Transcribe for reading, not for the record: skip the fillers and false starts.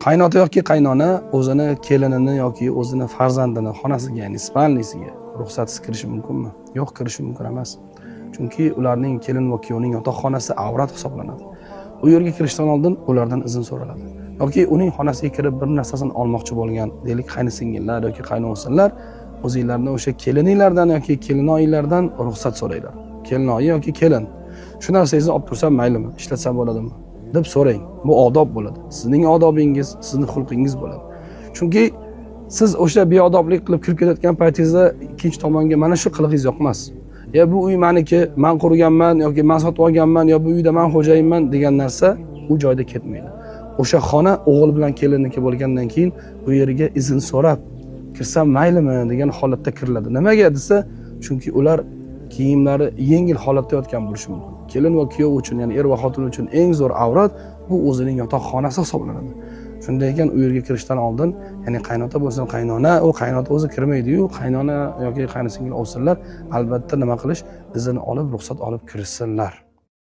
qaynota yoki qaynona o'zini kelinini yoki o'zini farzandini xonasiga, ya'ni spalnisiga ruxsatsiz kirishi mumkinmi? Yo'q, kirishi mumkin emas. Chunki ularning kelin va kuyovning yotoqxonasi avrat hisoblanadi. U yerga kirishdan oldin ulardan izn so'raladi. Yoki uning xonasiga kirib bir narsasini olmoqchi bo'lgan, deylik, qaynisingillar yoki qaynosinlar o'zingizlarni o'sha kelininglardan yoki kelinoyinglardan ruxsat so'raylar. Kelinoyi yoki kelin, shu narsangizni olib tursam maylimi, ishlatsam bo'ladimi deb so'rang. Bu odob bo'ladi. Sizning odobingiz, sizning xulqingiz bo'ladi. Chunki siz o'sha beodoblik qilib kirib ketayotgan paytingizda ikkinchi tomonga mana shu qilig'ingiz yoqmas. Ya bu uy meniki, men qurganman yoki men sotib olganman, yo bu uyda men xo'jayinman degan narsa u joyda ketmaydi. O'sha xona o'g'il bilan kelinniki bo'lgandan keyin bu yerga izn so'rab kirsam maylimi degan holatda kiriladi. Nimaga desa, chunki ular kiyimlari yengil holatda yotgan bo'lishi mumkin. Kelin va kuyov uchun, ya'ni er va xotin uchun eng zo'r avrat bu o'zining yotoqxonasi hisoblanadi. Shunday ekan u yerga kirishdan oldin, ya'ni qaynota bo'lsin, qaynona, u qaynota o'zi kirmaydi-yu, qaynona yoki qaynisingil olsinlar, albatta nima qilish, izn olib, ruxsat olib kirsinlar.